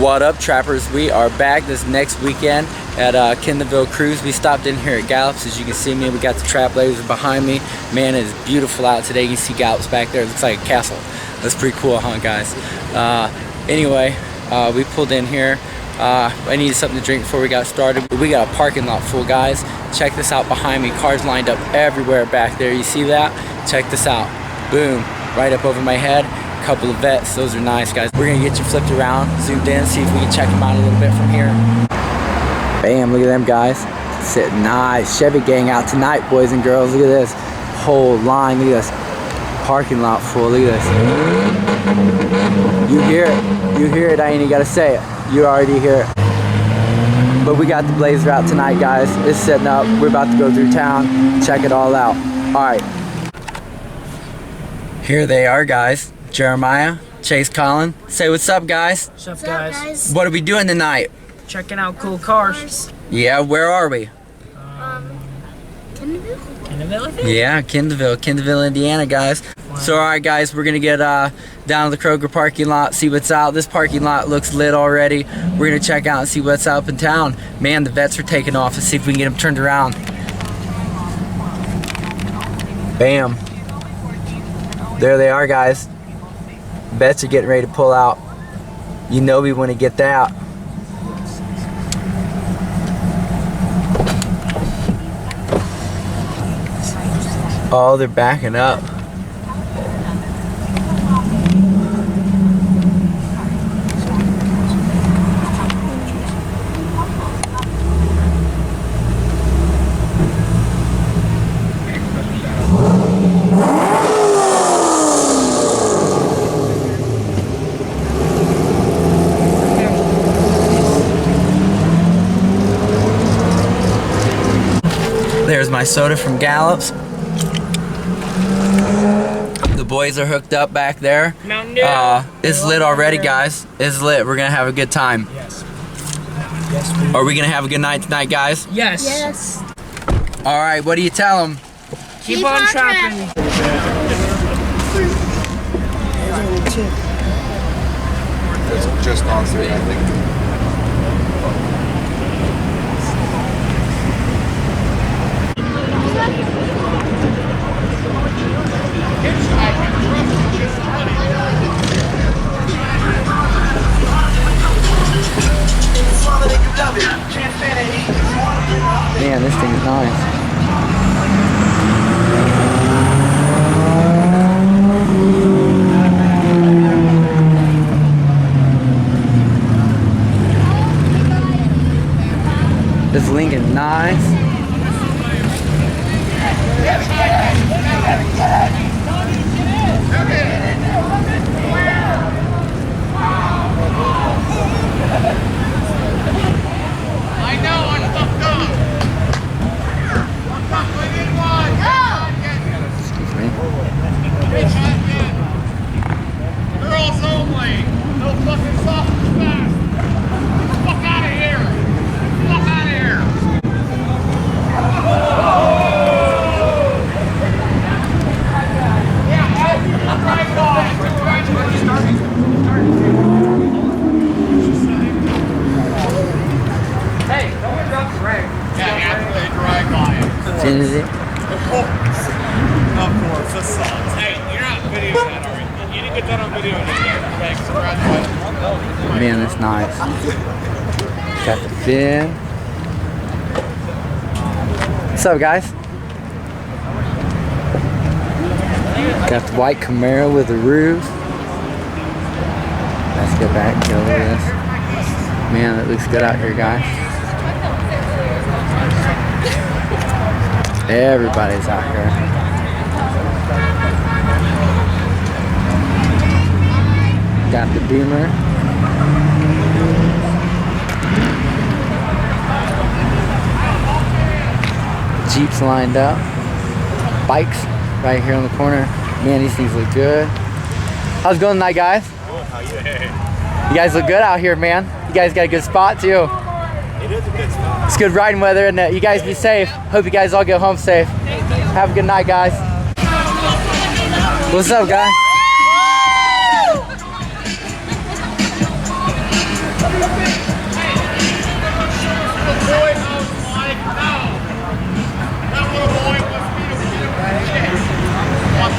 What up, trappers? We are back this next weekend at Kendallville Cruise. We stopped in here at Gallops. As you can see me, we got the trap lasers behind me. Man, it is beautiful out today. You can see Gallops back there. It looks like a castle. That's pretty cool, huh, guys? Anyway, we pulled in here. I needed something to drink before we got started. We got a parking lot full, guys. Check this out behind me. Cars lined up everywhere back there. You see that? Check this out. Boom. Right up over my head. Couple of vets. Those are nice, guys. We're gonna get you flipped around, zoomed in, see if we can check them out a little bit from here. Bam, look at them guys. Sitting nice. Chevygang out tonight, boys and girls. Look at this whole line. Look at this parking lot full. Look at this. You hear it. You hear it. I ain't even gotta say it. You already hear it. But we got the Blazer out tonight, guys. It's setting up. We're about to go through town, check it all out. All right. Here they are, guys. Jeremiah, Chase, Colin. Say what's up, guys. What's up, guys? What are we doing tonight? Checking out cool cars. Yeah, where are we? Kendallville? Kendallville, I think? Yeah, Kendallville, Indiana, guys. Wow. So, all right, guys, we're gonna get down to the Kroger parking lot, see what's out. This parking lot looks lit already. We're gonna check out and see what's up in town. Man, the vets are taking off. Let's see if we can get them turned around. Bam. There they are, guys. Vets are getting ready to pull out. You know we want to get that. Oh, they're backing up. There's my soda from Gallops. The boys are hooked up back there. It's lit already, guys. It's lit. We're gonna have a good time. Yes. Yes. Are we gonna have a good night tonight, guys? Yes. Yes. All right. What do you tell them? Keep on trapping. It's just on 3, I think. Man, this thing is nice. This Lincoln nice. Is it? Of course, that sucks. Hey, you're not videoing that, are you? You didn't get that on video. Man, that's nice. Got the fin. What's up, guys? Got the white Camaro with the roof. Let's get back and go over this. Man, it looks good out here, guys. Everybody's out here. Got the Beamer. Jeeps lined up. Bikes right here on the corner. Man, these things look good. How's it going tonight, guys? You guys look good out here, man. You guys got a good spot too. It is a good spot. It's good riding weather, isn't it? You guys be safe. Hope you guys all get home safe. Have a good night, guys. What's up, guys? boy knows Mike. No. That little boy wants me to get him shit. Watch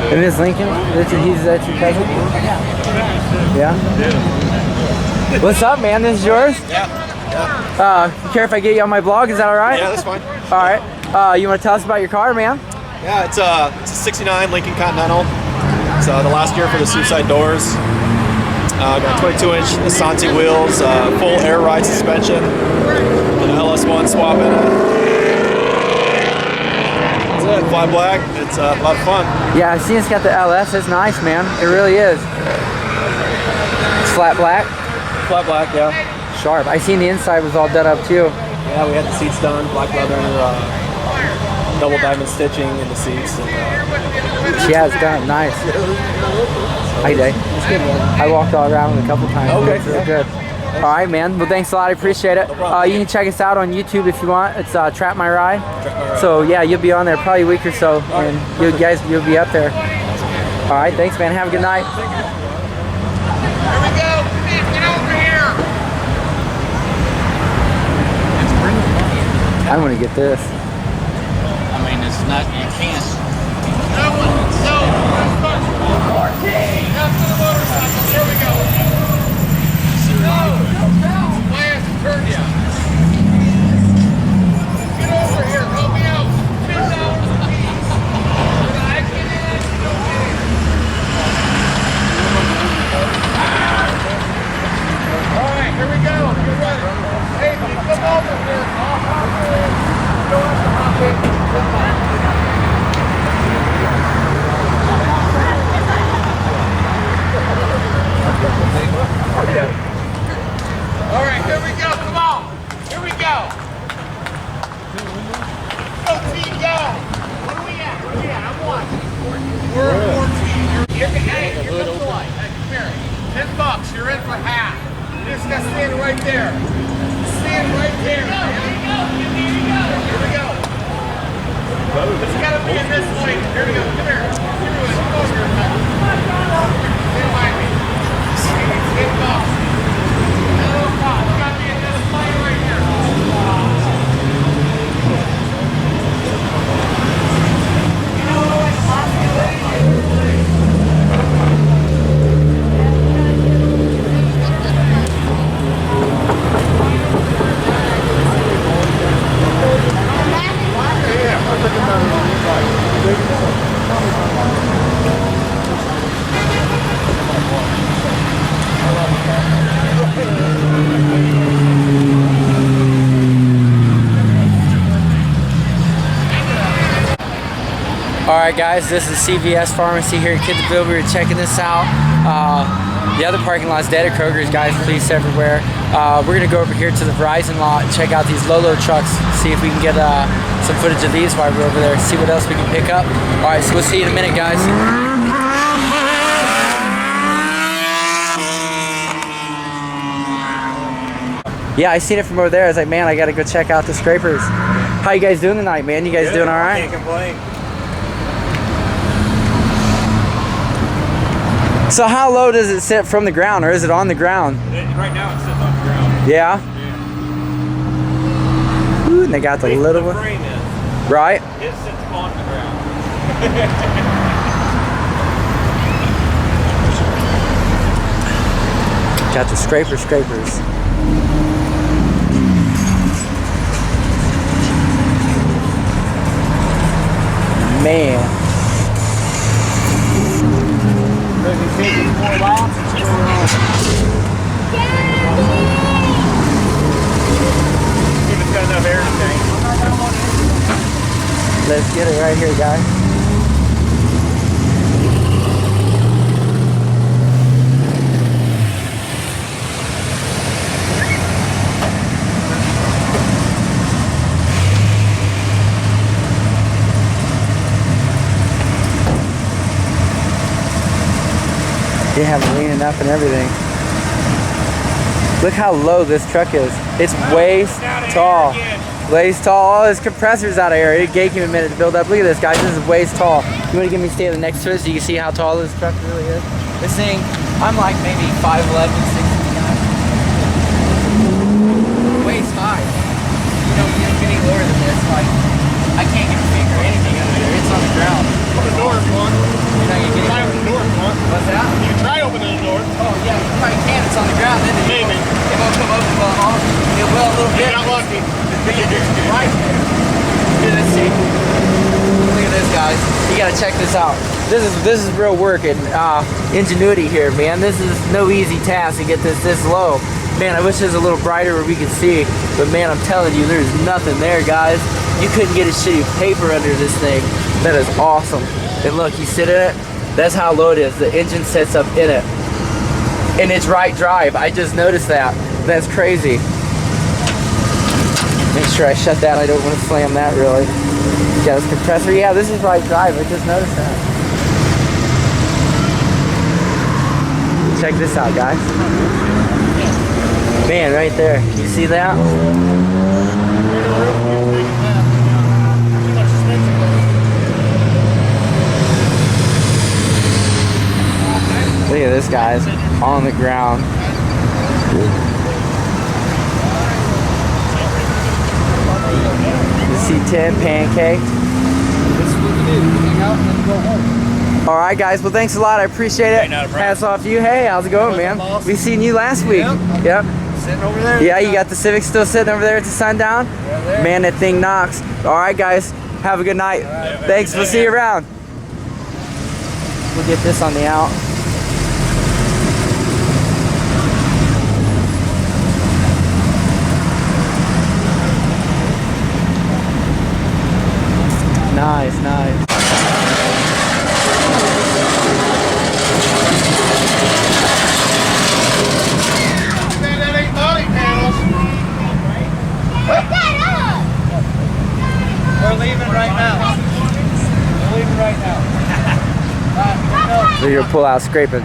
And this Lincoln, that's your cousin? Yeah? Yeah. What's up, man? This is yours? Yeah. You care if I get you on my vlog? Is that alright? Yeah, that's fine. Alright. You want to tell us about your car, man? Yeah, it's a 69 Lincoln Continental. It's the last year for the suicide doors. Got 22-inch Asante wheels, full air ride suspension, an LS1 swap in it. That's it, fly black. It's a lot of fun. Yeah, I've seen it's got the LS. It's nice, man. It really is. It's flat black? Flat black, yeah. Sharp. I seen the inside was all done up too. Yeah, we had the seats done, black leather, double diamond stitching in the seats. And, yeah, it's done nice. Hi, Day. it's good, man. I walked all around it a couple times. Okay, It's real yeah. good. All right, man. Well, thanks a lot. I appreciate it. No problem. You can check us out on YouTube if you want. It's Trap My Ride. Trap My Ride. So yeah, you'll be on there probably a week or so, and you'll be up there. All right, thanks, man. Have a good night. Here we go. Come in. Get over here. I'm gonna get this. I mean, it's not, you can't. That one. No. Now to the motorcycle. Here we go. No. Lance, turn ya. Get over here. Help me out. $10 apiece. Guys, get in. All right, here we go. You're ready. Hey, come over here. Go up the hop in. All right, here we go. Come on. Here we go. Go, team, go. What are we at? Where are we at? I'm watching. We're at 14. Hey, here comes the light. Hey, come here. $10. You're in for half. You just got to stand right there. Stand right there. Here we go. It's got to be in this lane. Here we go. Come here. Come over here. Stand by me. $10. No problem. It's got to be in this lane right here. Alright guys, this is CVS Pharmacy here in Kendallville. We were checking this out. The other parking lot's dead at Kroger's, guys. Police everywhere. We're going to go over here to the Verizon lot and check out these Lolo trucks. See if we can get some footage of these while we're over there. See what else we can pick up. Alright, so we'll see you in a minute, guys. Yeah, I seen it from over there. I was like, man, I gotta go check out the scrapers. How you guys doing tonight, man? You guys doing all right? Can't complain. So how low does it sit from the ground, or is it on the ground? Right now it's sitting on the ground. Yeah? Ooh, and they got the little one. Frame is. Right? It sits on the ground. Got the scrapers. Man. If it's got enough air in the tank. Let's get it right here, guys. They have it leaning up and everything. Look how low this truck is. It's waist tall. Waist tall. All his compressors out of air. It gave him a minute to build up. Look at this, guys. This is waist tall. You want to give me standing next to it so you can see how tall this truck really is? This thing, I'm like maybe 5'11", 6'9". Waist high. You don't get any lower than this. Like, I can't get a finger or anything under there. It's on the ground. Open the door if you want. You're not gonna get Try it. open the door if you want. What's that? You can try opening the door. Oh yeah, you probably can. It's on the ground. Then it Maybe. won't come open well off. It will a little bit. You're not lucky. Right there. Look at this, see? Look at this, guys. You gotta check this out. This is real work and ingenuity here, man. This is no easy task to get this low. Man, I wish it was a little brighter where we could see. But man, I'm telling you, there's nothing there, guys. You couldn't get a shitty paper under this thing. That is awesome. And look, you sit in it. That's how low it is. The engine sits up in it. And it's right drive. I just noticed that. That's crazy. Make sure I shut that. I don't want to slam that really. Got this compressor. Yeah, this is right drive. I just noticed that. Check this out, guys. Man, right there. You see that? Look at this, guys. On the ground. C10 pancake. All right, guys. Well, thanks a lot. I appreciate it. Hats off to you. Hey, how's it going, man? We seen you last week. Yep. Sitting over there. Yeah, you got the Civic still sitting over there at the sundown? Man, that thing knocks. All right, guys. Have a good night. Thanks. We'll see you around. We'll get this on the out. Nice, nice. That ain't body panels. Put that up. We're leaving right now. We're leaving right now. So you're gonna pull out scraping.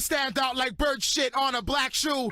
stand out like bird shit on a black shoe.